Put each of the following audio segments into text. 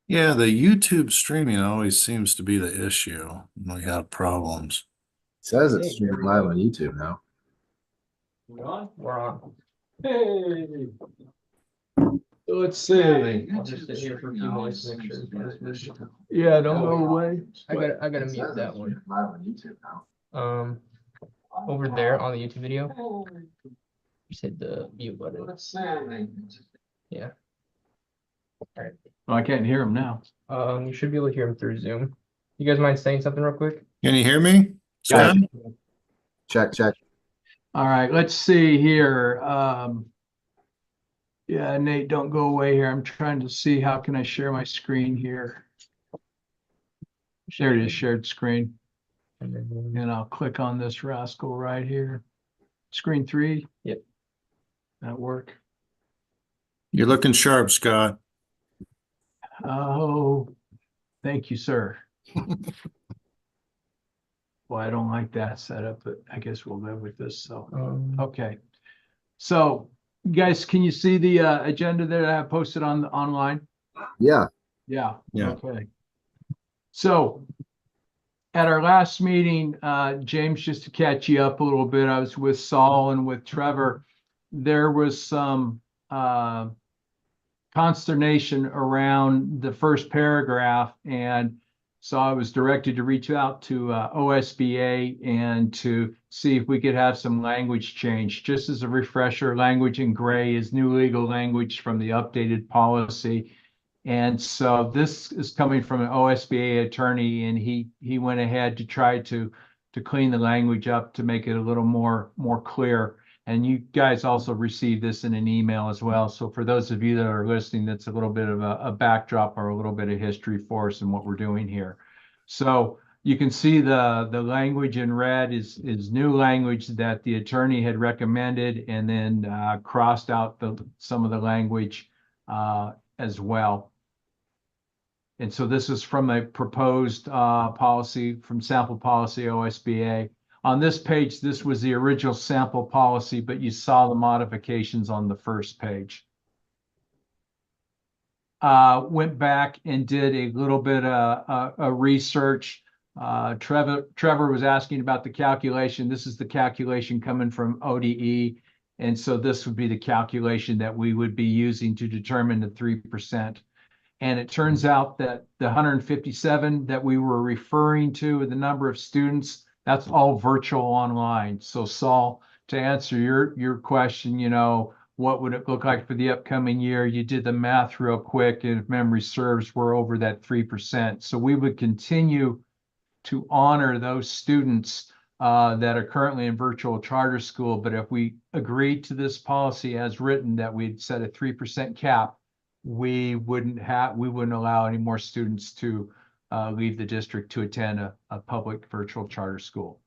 Yeah, the YouTube streaming always seems to be the issue. We have problems. It says it's Hey, there streaming we live go. on YouTube now. We on? We're on. Hey. So let's see. I'll just sit here for a few minutes to make sure. Yeah, don't go away. I gotta mute that one. Live on YouTube now. Over there on the YouTube video. Just hit the mute button. Yeah. All right. Oh, I can't hear him now. You should be able to hear him through Zoom. You guys mind saying something real quick? Can you hear me, Scott? Check. All right, let's see here. Yeah, Nate, don't go away here. I'm trying to see how can I share my screen here. There it is, shared screen. And I'll click on this rascal right here. Screen 3. Yep. That work. You're looking sharp, Scott. Oh, thank you, sir. Well, I don't like that setup, but I guess we'll live with this. So, okay. So, guys, can you see the agenda that I have posted on online? Yeah. Yeah. Yeah. Okay. So, at our last meeting, James, just to catch you up a little bit, I was with Saul and with Trevor. There was some consternation around the first paragraph, and so I was directed to reach out to OSBA and to see if we could have some language change. Just as a refresher, language in gray is new legal language from the updated policy. And so this is coming from an OSBA attorney, and he went ahead to try to clean the language up to make it a little more clear. And you guys also received this in an email as well. So for those of you that are listening, that's a little bit of a backdrop or a little bit of history for us and what we're doing here. So you can see the language in red is new language that the attorney had recommended, and then crossed out some of the language as well. And so this is from a proposed policy from sample policy OSBA. On this page, this was the original sample policy, but you saw the modifications on the first page. Went back and did a little bit of research. Trevor was asking about the calculation. This is the calculation coming from ODE. And so this would be the calculation that we would be using to determine the 3%. And it turns out that the 157 that we were referring to, the number of students, that's all virtual online. So Saul, to answer your question, you know, what would it look like for the upcoming year? You did the math real quick, and if memory serves, we're over that 3%. So we would continue to honor those students that are currently in virtual charter school. But if we agreed to this policy as written, that we'd set a 3% cap, we wouldn't allow any more students to leave the district to attend a public virtual charter school.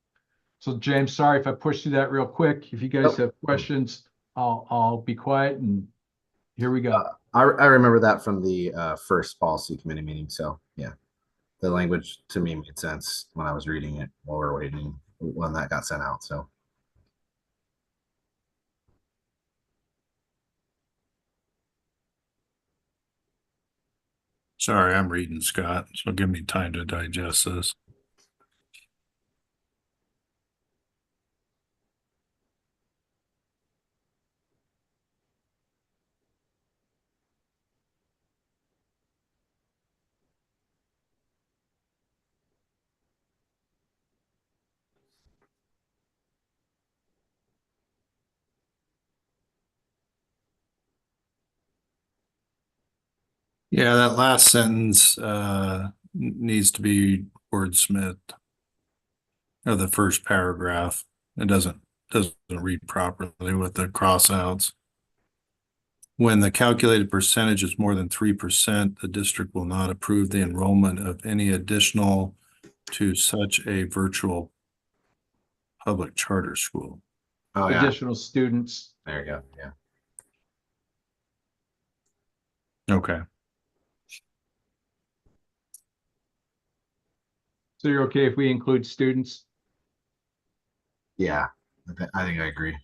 So James, sorry if I pushed through that real quick. If you guys have questions, I'll be quiet, and here we go. I remember that from the first policy committee meeting. So yeah, the language to me made sense when I was reading it while we were waiting when that got sent out. So. Sorry, I'm reading, Scott, so give me time to digest this. Yeah, that last sentence needs to be wordsmithed. Or the first paragraph. It doesn't read properly with the crossouts. When the calculated percentage is more than 3%, the district will not approve the enrollment of any additional to such a virtual public charter school. Oh yeah. Additional students. There you go. Yeah. Okay. So you're okay if we include students? Yeah. I think I agree.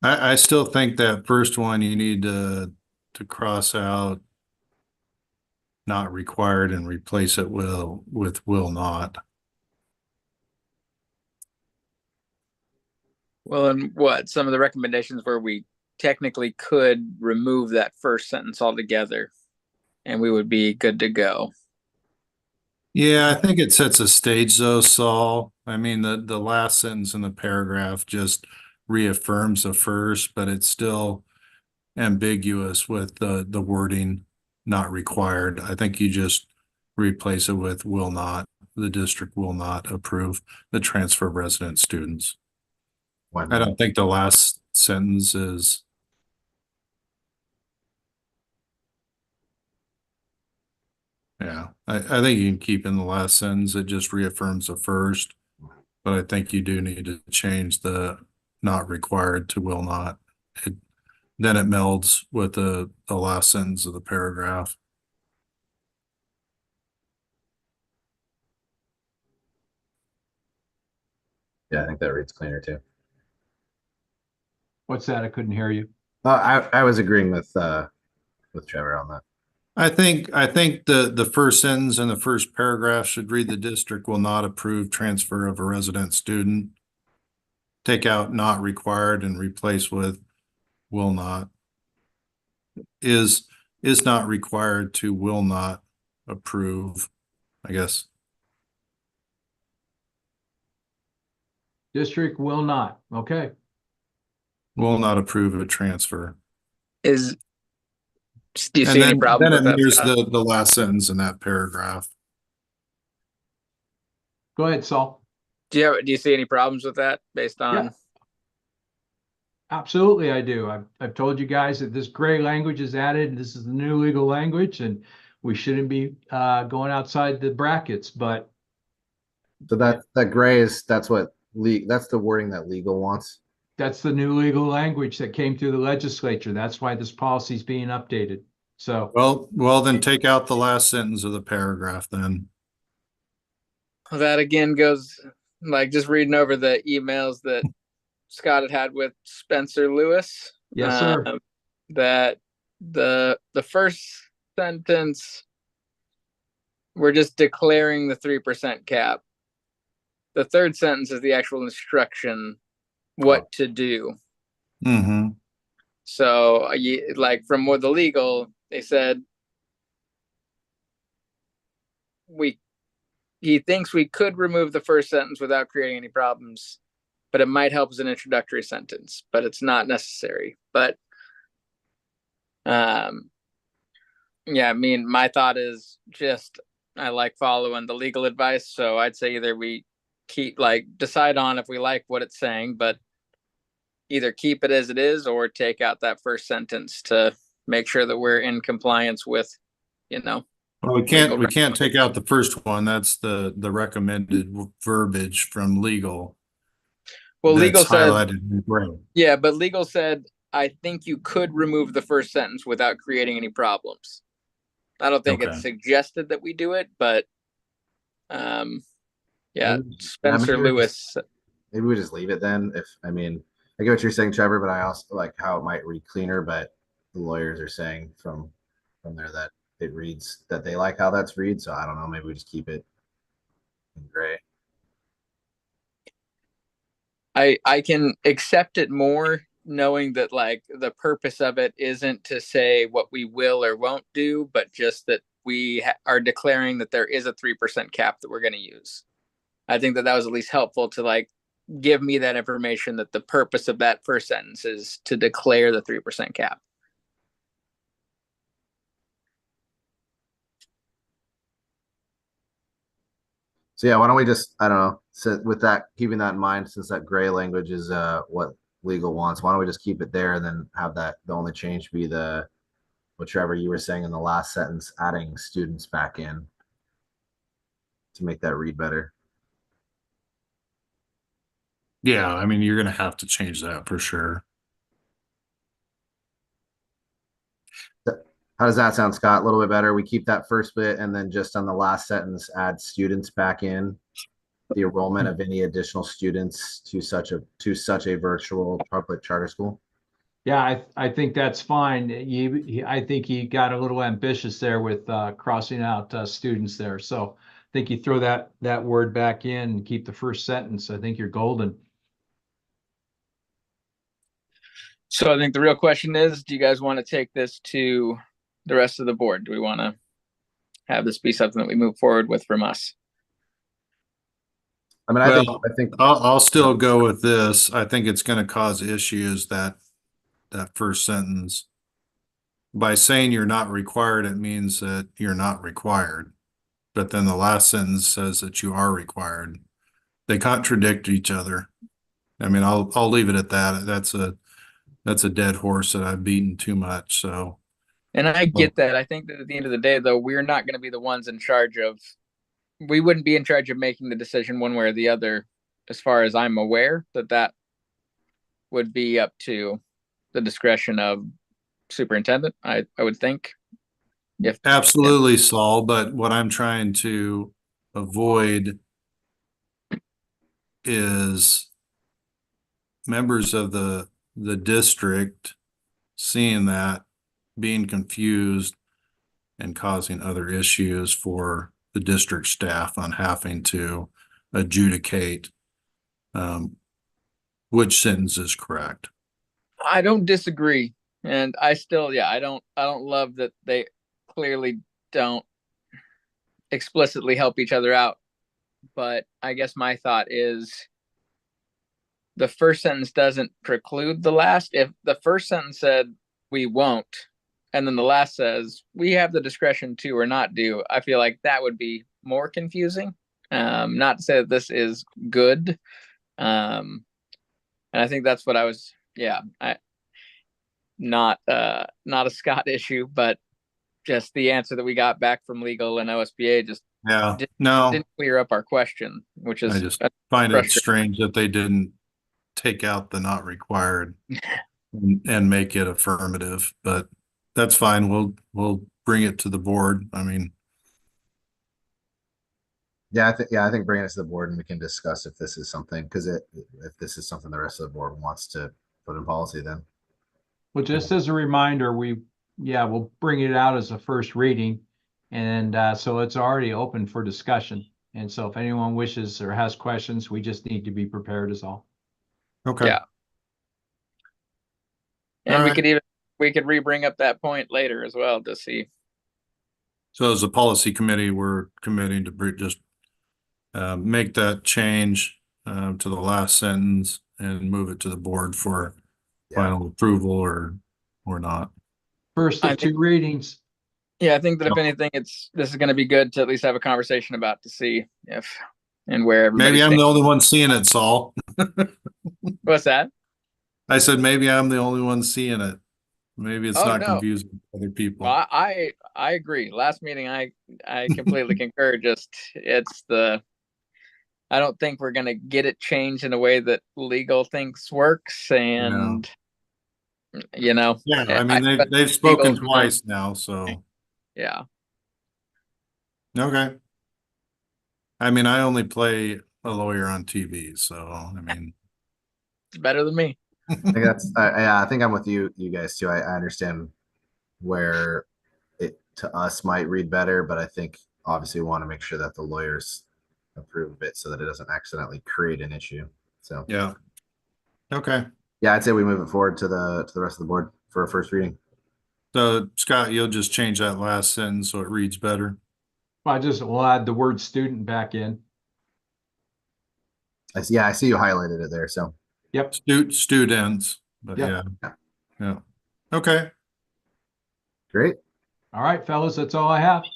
I still think that first one you need to to cross out not required and replace it with will not. Well, and what some of the recommendations where we technically could remove that first sentence altogether and we would be good to go. Yeah, I think it sets a stage though, Saul. I mean, the last sentence in the paragraph just reaffirms the first, but it's still ambiguous with the wording not required. I think you just replace it with will not. The district will not approve the transfer of resident students. When I don't think the last sentence is. Yeah, I think you can keep in the last sentence. It just reaffirms the first, but I think you do need to change the not required to will not. Then it melds with the last sentence of the paragraph. Yeah, I think that reads cleaner too. What's that? I couldn't hear you. I was agreeing with Trevor on that. I think the first sentence in the first paragraph should read the district will not approve transfer of a resident student. Take out not required and replace with will not. Is not required to will not approve, I guess. District will not. Okay. Will not approve a transfer. Do you see any problem with Then that, here's Scott? the last sentence in that paragraph. Go ahead, Saul. Do you see any problems with that based on? Yeah. Absolutely, I do. I've told you guys that this gray language is added. This is the new legal language, and we shouldn't be going outside the brackets. But So that gray is that's the wording that legal wants. that's the new legal language that came through the legislature. That's why this policy is being updated. So, Well, then take out the last sentence of the paragraph then. That again goes like just reading over the emails that Scott had with Spencer Lewis. yes, sir. That the first sentence, we're just declaring the 3% cap. The third sentence is the actual instruction, what to do. Mm-hmm. So, like from more the legal, they said he thinks we could remove the first sentence without creating any problems, but it might help as an introductory sentence, but it's not necessary. But yeah, I mean, my thought is just I like following the legal advice, so I'd say either we decide on if we like what it's saying, but either keep it as it is or take out that first sentence to make sure that we're in compliance with, Well, we can't take out the first one. That's the recommended verbiage from legal. Well, legal That's said, highlighted in gray. yeah, but legal said, I think you could remove the first sentence without creating any problems. I don't think Okay. it's suggested that we do it, but yeah, Spencer maybe Lewis. Maybe we just leave it then. I get what you're saying, Trevor, but I also like how it might read cleaner, but the lawyers are saying from there that it reads that they like how that's read. So I don't know, maybe we just keep it in gray. I can accept it more knowing that like the purpose of it isn't to say what we will or won't do, but just that we are declaring that there is a 3% cap that we're going to use. I think that was at least helpful to like give me that information that the purpose of that first sentence is to declare the 3% cap. So yeah, why don't we just, I don't know, so with that, keeping that in mind, since that gray language is what legal wants, why don't we just keep it there and then have that the only change be what Trevor you were saying in the last sentence, adding students back in to make that read better. Yeah, I mean, you're going to have to change that for sure. How does that sound, Scott? A little bit better. We keep that first bit and then just on the last sentence, add students back in. The enrollment of any additional students to such a virtual public charter school. Yeah, I think that's fine. I think he got a little ambitious there with crossing out students there. So I think you throw that word back in and keep the first sentence. I think you're golden. So I think the real question is, do you guys want to take this to the rest of the board? Do we want to have this be something that we move forward with from us? I mean, Well, I think, I'll still go with this. I think it's gonna cause issues that first sentence. By saying you're not required, it means that you're not required. But then the last sentence says that you are required. They contradict each other. I mean, I'll leave it at that. That's a dead horse that I've beaten too much, so. And I get that. I think that at the end of the day, though, we're not going to be the ones in charge of, we wouldn't be in charge of making the decision one way or the other, as far as I'm aware, that would be up to the discretion of superintendent, I would think. If Absolutely, Saul, but what I'm trying to avoid is members of the district seeing that, being confused, and causing other issues for the district staff on having to adjudicate which sentence is correct. I don't disagree, and I still, yeah, I don't love that they clearly don't explicitly help each other out. But I guess my thought is the first sentence doesn't preclude the last. If the first sentence said we won't, and then the last says we have the discretion to or not do, I feel like that would be more confusing. Not to say that this is good. And I think that's what I was, yeah, not a Scott issue, but just the answer that we got back from legal and OSBA just Yeah, no, didn't clear up our question, which is I just find it frustrating. strange that they didn't take out the not required and make it affirmative, but that's fine. We'll bring it to the board. I mean, yeah, I think bringing it to the board and we can discuss if this is something, because if this is something the rest of the board wants to put in policy, then. Well, just as a reminder, we'll bring it out as a first reading. And so it's already open for discussion. And so if anyone wishes or has questions, we just need to be prepared is all. okay. Yeah. And All we right. could re-bring up that point later as well to see. So as a policy committee, we're committing to just make that change to the last sentence and move it to the board for final approval or not. First I of think- two readings. Yeah, I think that if anything, this is going to be good to at least have a conversation about to see if and where everybody Maybe I'm stands. the only one seeing it, Saul. What's that? I said, maybe I'm the only one seeing it. Maybe it's Oh, not no. confusing to other people. Well, I agree. Last meeting, I completely concur. Just I don't think we're gonna get it changed in a way that legal thinks works, and Yeah, I mean, they've spoken legal's not- twice now, so, yeah. okay. I mean, I only play a lawyer on TV, so, I mean. It's better than me. I think that's, yeah, I think I'm with you guys too. I understand where it to us might read better, but I think obviously we want to make sure that the lawyers approve it so that it doesn't accidentally create an issue. So Yeah. Okay. yeah, I'd say we move it forward to the rest of the board for a first reading. So Scott, you'll just change that last sentence so it reads better. We'll add the word student back in. Yeah, I see you highlighted it there. So Yep. Students, but Yeah. yeah. Okay. great. All right, fellas, that's all I have. Quick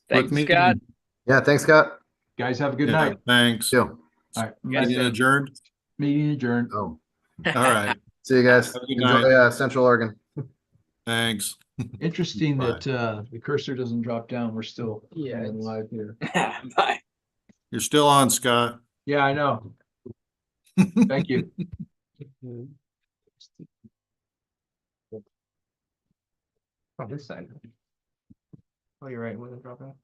Thanks, meeting. Scott. Yeah, thanks, Scott. Guys, have a good Yeah, night. thanks. Too. All right. Meeting adjourned. Meeting adjourned. Oh, All right. see you guys. Have a good Enjoy night. Central Oregon. Thanks. Interesting Bye. that the cursor doesn't drop down. We're still live here. Bye. You're still on, Scott. Yeah, I know. Thank you. Oh, this side. Oh, you're right. Wasn't dropping.